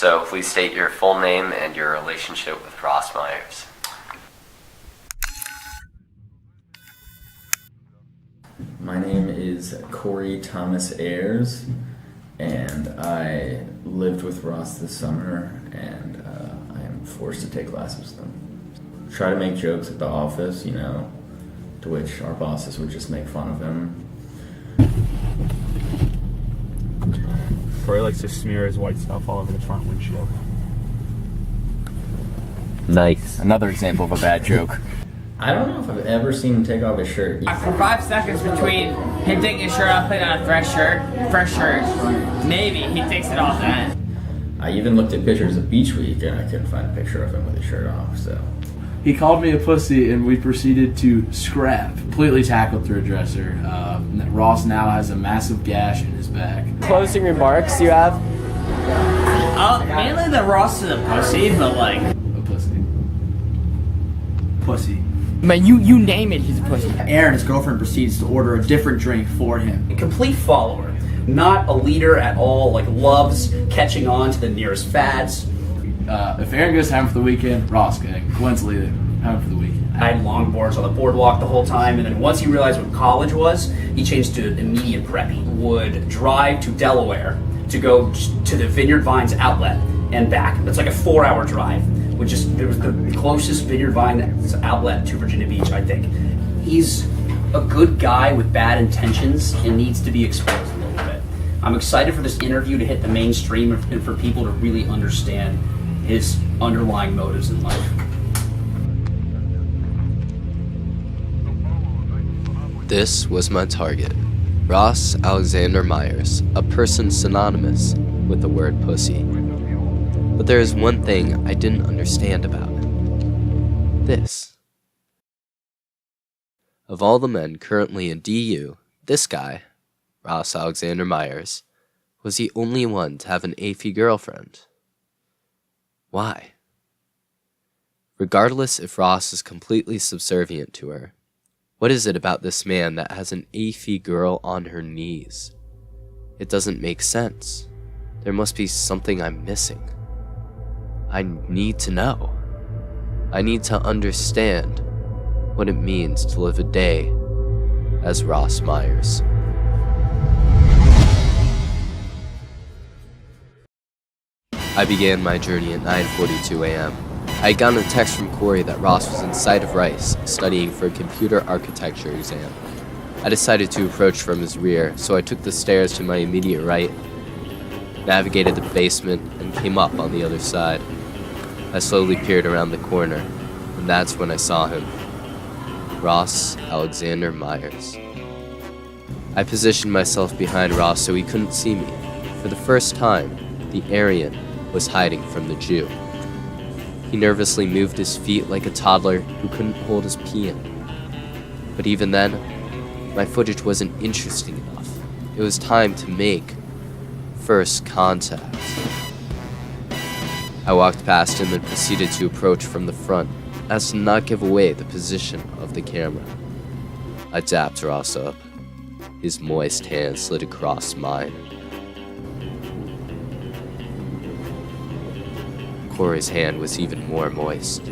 So please state your full name and your relationship with Ross Myers. My name is Corey Thomas Ayers, and I lived with Ross this summer, and I am forced to take classes with him. Try to make jokes at the office, you know, to which our bosses would just make fun of him. Corey likes to smear his white stuff all over the front windshield. Nice. Another example of a bad joke. I don't know if I've ever seen him take off his shirt. For 5 seconds between him taking his shirt off, putting on a fresh shirt, maybe he takes it off then. I even looked at pictures of Beach Week, and I couldn't find a picture of him with his shirt off, so. He called me a pussy, and we proceeded to scrap. Completely tackled through a dresser. Ross now has a massive gash in his back. Closing remarks you have? Mainly that Ross is a pussy, but like... A pussy. Pussy. Man, you name it, he's a pussy. Aaron, his girlfriend, proceeds to order a different drink for him. A complete follower, not a leader at all, like loves catching on to the nearest fads. If Aaron goes home for the weekend, Ross can. Glenn's leaving home for the weekend. I had longboards on the boardwalk the whole time, and then once he realized what college was, he changed to immediate preppy. Would drive to Delaware to go to the Vineyard Vines outlet and back. That's like a 4-hour drive. It was the closest Vineyard Vines outlet to Virginia Beach, I think. He's a good guy with bad intentions and needs to be exposed a little bit. I'm excited for this interview to hit the mainstream and for people to really understand his underlying motives in life. This was my target, Ross Alexander Myers, a person synonymous with the word pussy. But there is one thing I didn't understand about it. This. Of all the men currently in DU, this guy, Ross Alexander Myers, was the only one to have an AFI girlfriend. Why? Regardless if Ross is completely subservient to her, what is it about this man that has an AFI girl on her knees? It doesn't make sense. There must be something I'm missing. I need to know. I need to understand what it means to live a day as Ross Myers. I began my journey at 9:42 a.m. I had gotten a text from Corey that Ross was inside of Rice, studying for a computer architecture exam. I decided to approach from his rear, so I took the stairs to my immediate right, navigated the basement, and came up on the other side. I slowly peered around the corner, and that's when I saw him. Ross Alexander Myers. I positioned myself behind Ross so he couldn't see me. For the first time, the Aryan was hiding from the Jew. He nervously moved his feet like a toddler who couldn't hold his pee in. But even then, my footage wasn't interesting enough. It was time to make first contact. I walked past him and proceeded to approach from the front, as to not give away the position of the camera. I dapped Ross up. His moist hand slid across mine. Corey's hand was even more moist.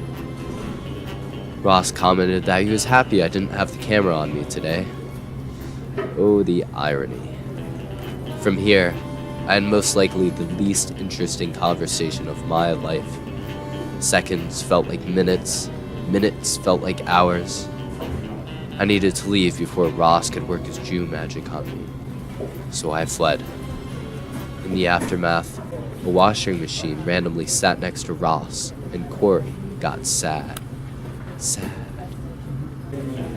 Ross commented that he was happy I didn't have the camera on me today. Oh, the irony. From here, I had most likely the least interesting conversation of my life. Seconds felt like minutes, minutes felt like hours. I needed to leave before Ross could work his Jew magic on me, so I fled. In the aftermath, a washing machine randomly sat next to Ross, and Corey got sad. Sad.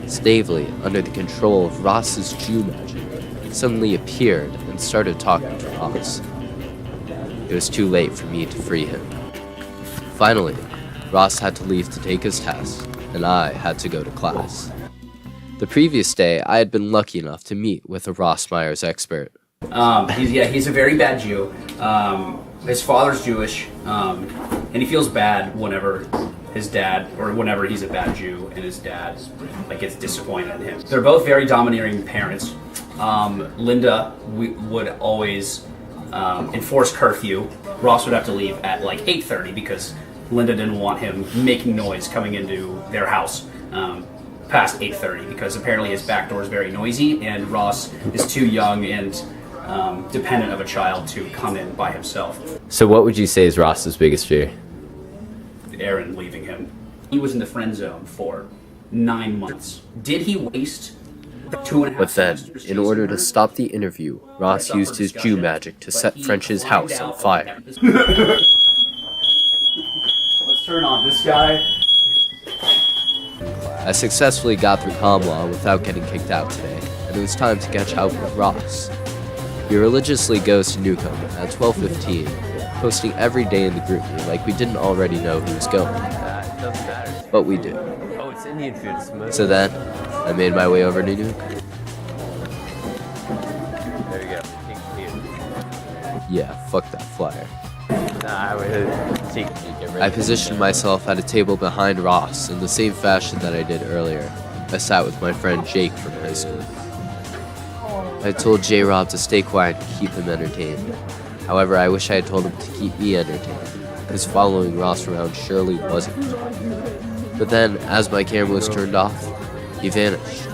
Stavely, under the control of Ross's Jew magic, suddenly appeared and started talking to Ross. It was too late for me to free him. Finally, Ross had to leave to take his test, and I had to go to class. The previous day, I had been lucky enough to meet with a Ross Myers expert. He's a very bad Jew. His father's Jewish, and he feels bad whenever his dad, or whenever he's a bad Jew and his dad gets disappointed in him. They're both very domineering parents. Linda would always enforce curfew, Ross would have to leave at like 8:30 because Linda didn't want him making noise coming into their house past 8:30 because apparently his back door is very noisy and Ross is too young and dependent of a child to come in by himself. So what would you say is Ross's biggest fear? Aaron leaving him. He was in the friend zone for 9 months. Did he waste 2.5 But then, semesters in order to chasing her? stop the interview, Ross used his Jew magic to set French's house on fire. Let's turn on this guy. I successfully got through comm law without getting kicked out today, and it was time to catch up with Ross. He religiously goes to Newcomb at 12:15, posting every day in the group like we didn't already know he was going. It doesn't matter. But we do. Oh, it's Indian food. It's most. So then, I made my way over to Newcomb. There you go. King food. Yeah, fuck that flyer. Nah, I would take. I positioned myself at a table behind Ross in the same fashion that I did earlier. I sat with my friend Jake from high school. I told J-Rob to stay quiet and keep him entertained. However, I wish I had told him to keep me entertained, because following Ross around surely wasn't. But then, as my camera was turned off, he vanished.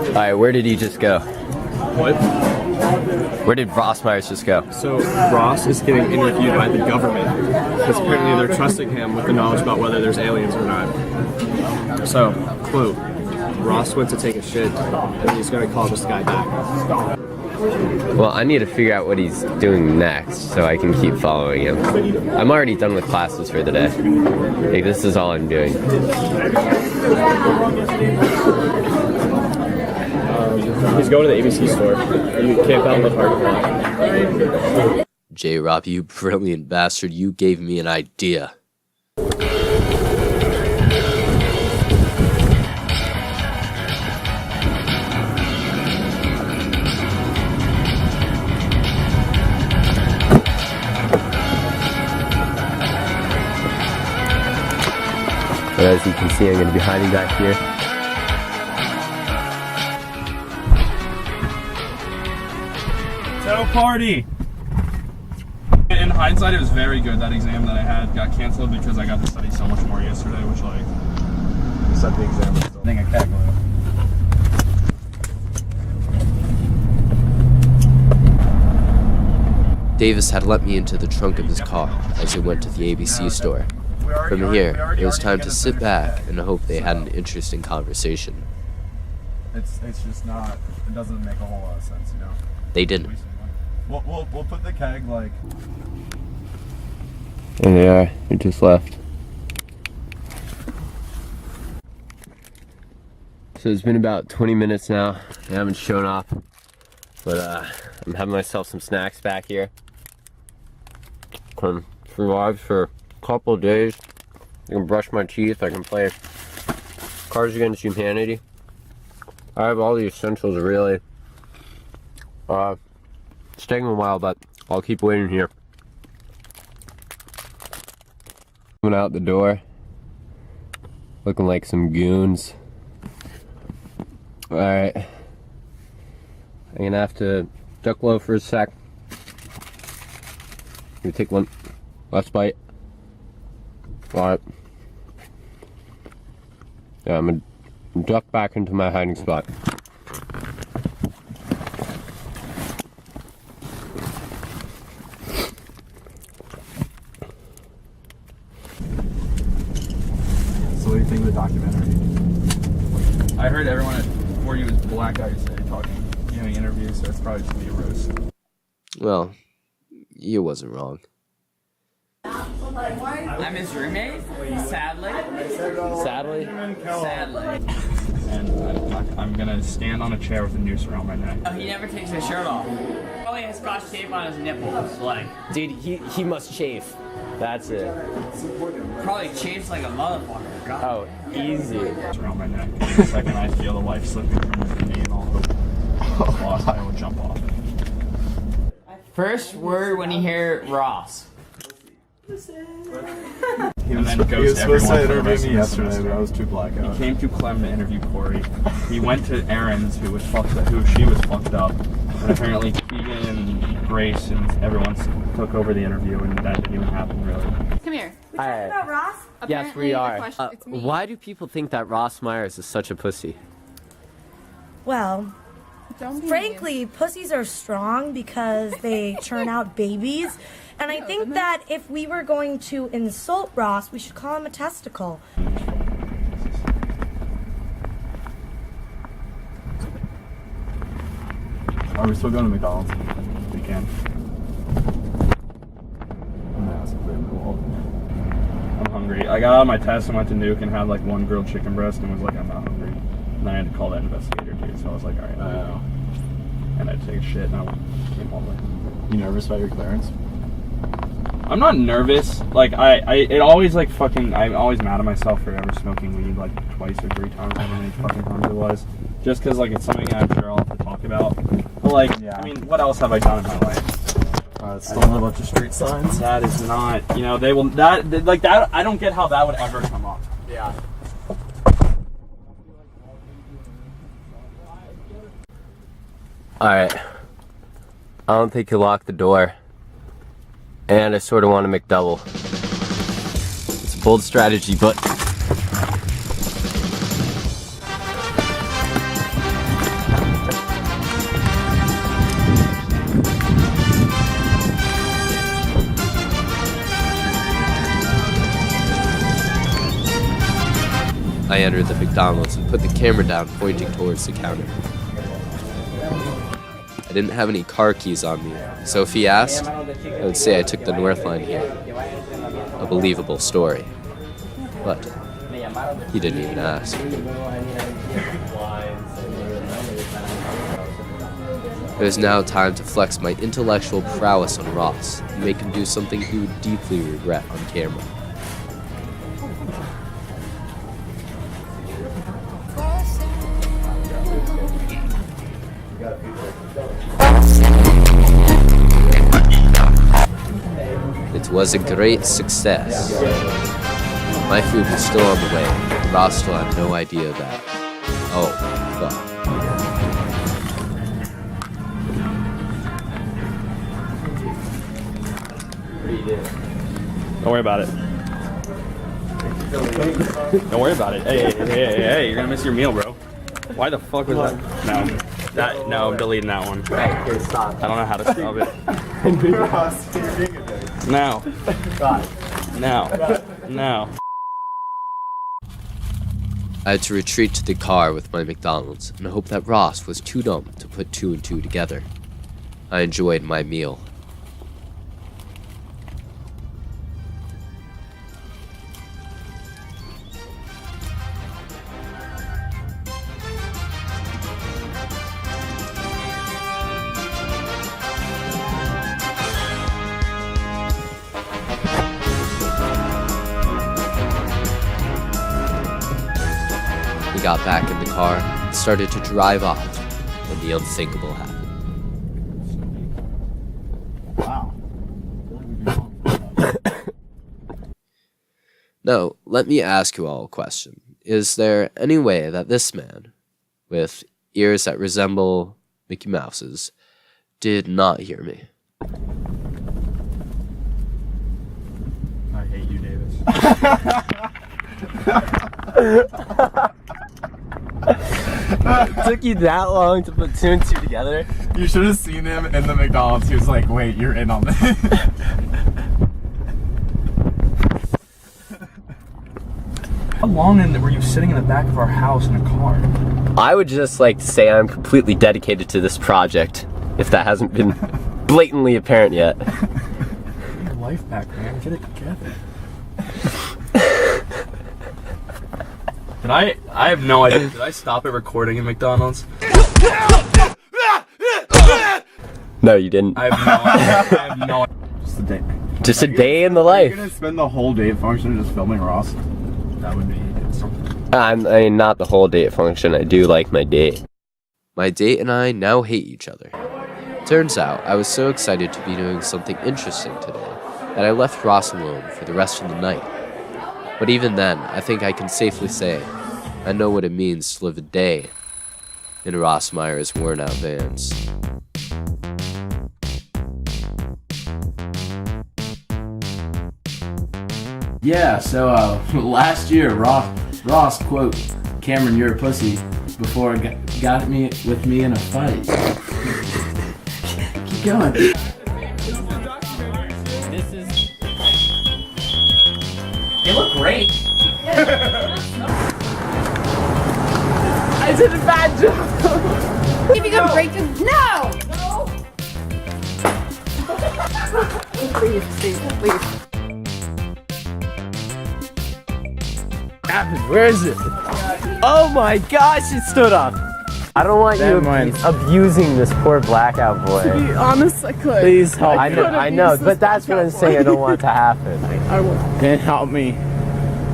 Alright, where did he just go? What? Where did Ross Myers just go? So Ross is getting interviewed by the government because apparently they're trusting him with the knowledge about whether there's aliens or not. So, clue. Ross went to take a shit and he's going to call this guy back. Well, I need to figure out what he's doing next so I can keep following him. I'm already done with classes for the day. Like, this is all I'm doing. He's going to the ABC store. You camp out in the parking lot. J-Rob, you brilliant bastard, you gave me an idea. But as you can see, I'm going to be hiding back here. So party! In hindsight, it was very good. That exam that I had got canceled because I got to study so much more yesterday, which like set the exam. I think I calculated. Davis had let me into the trunk of his car as he went to the ABC store. From here, it was time to sit back and hope they had an interesting conversation. It's just not. It doesn't make a whole lot of sense, you know. They didn't. We'll put the keg like. There they are. They just left. So it's been about 20 minutes now. They haven't shown up. But I'm having myself some snacks back here. Can survive for a couple of days. I can brush my teeth. I can play Cards Against Humanity. I have all the essentials really. It's taking a while, but I'll keep waiting here. Coming out the door, looking like some goons. Alright. I'm gonna have to duck low for a sec. Let me take one last bite. Alright. Yeah, I'm gonna duck back into my hiding spot. So what do you think of the documentary? I heard everyone at 4U was black out yesterday giving interviews, so it's probably just gonna be a roast. Well, you wasn't wrong. I'm his roommate, sadly. Sadly? Sadly. And I'm gonna stand on a chair with a noose around my neck. Oh, he never takes his shirt off. Probably has scotch tape on his nipples, like. Dude, he must chafe. That's it. Probably chafes like a motherfucker. God. Oh, easy. It's around my neck. The second I feel the life slipping from under me and all hope lost, I will jump off. First word when you hear Ross. and then he goes was to supposed everyone to for the rest interview me of the yesterday, semester. but I was too blackout. He came to Clem to interview Corey. He went to Erin's, who she was fucked up, and apparently Keegan and Grace and everyone took over the interview, and that didn't even happen really. Come here. We talking about Ross? Yes, we are. It's me. Why do people think that Ross Myers is such a pussy? Well, frankly, pussies are strong because they churn out babies. And I think that if we were going to insult Ross, we should call him a testicle. Are we still going to McDonald's? We can. I'm hungry. I got out of my test and went to Nuke and had like one grilled chicken breast and was like, I'm not hungry. And then I had to call that investigator too, so I was like, alright. And I had to take a shit and I came home. You nervous about your clearance? I'm not nervous. Like it always like fucking. I'm always mad at myself for ever smoking weed like twice or 3 times, however many fucking times it was. Just because like it's something I'm sure I'll have to talk about. But like, yeah. I mean, what else have I done in my life? Stolen a bunch of street signs. That is not. You know, they will. That like that. I don't get how that would ever come up. Yeah. Alright. I don't think you locked the door. And I sort of want to McDouble. It's a bold strategy, but... I entered the McDonald's and put the camera down, pointing towards the counter. I didn't have any car keys on me, so if he asked, I would say I took the North Line here. A believable story. But he didn't even ask. It is now time to flex my intellectual prowess on Ross and make him do something he would deeply regret on camera. It was a great success. My food was still on the way, and Ross still had no idea of that. Oh, fuck. Don't worry about it. Don't worry about it. Hey, you're gonna miss your meal, bro. Why the fuck was that? No, I'm deleting that one. Okay, stop. I don't know how to stop it. No. No. I had to retreat to the car with my McDonald's and hope that Ross was too dumb to put 2 and 2 together. I enjoyed my meal. We got back in the car and started to drive off when the unthinkable happened. Wow. Now, let me ask you all a question. Is there any way that this man, with ears that resemble Mickey Mouse's, did not hear me? I hate you, Davis. It took you that long to put 2 and 2 together? You should have seen him in the McDonald's. He was like, wait, you're in on this. How long were you sitting in the back of our house in a car? I would just like to say I'm completely dedicated to this project, if that hasn't been blatantly apparent yet. Get your life back, man. Get it together. I have no idea. Did I stop it recording in McDonald's? No, you didn't. I have no idea. Just a day. Just a day in the Are you life. gonna spend the whole day function just filming Ross? That would be something. I mean, not the whole date function. I do like my date. My date and I now hate each other. Turns out, I was so excited to be doing something interesting today that I left Ross alone for the rest of the night. But even then, I think I can safely say I know what it means to live a day in Ross Meyer's worn-out vans. Yeah, so last year, Ross quote, "Cameron, you're a pussy," before it got me with me in a fight. Keep going. This is. They look great. I did a bad job. If you gonna break them, no. Please, please. Where is it? Oh my gosh, it stood up. I don't want Never you mind. abusing this poor blackout boy. To be honest, I could. Please help I me. know, but that's what I'm saying. I don't want it to happen. I will. Then help me.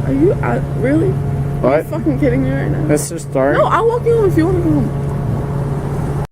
Are you really? What? Are you fucking kidding me right now? Let's just start. No, I'll walk you home if you want to go home.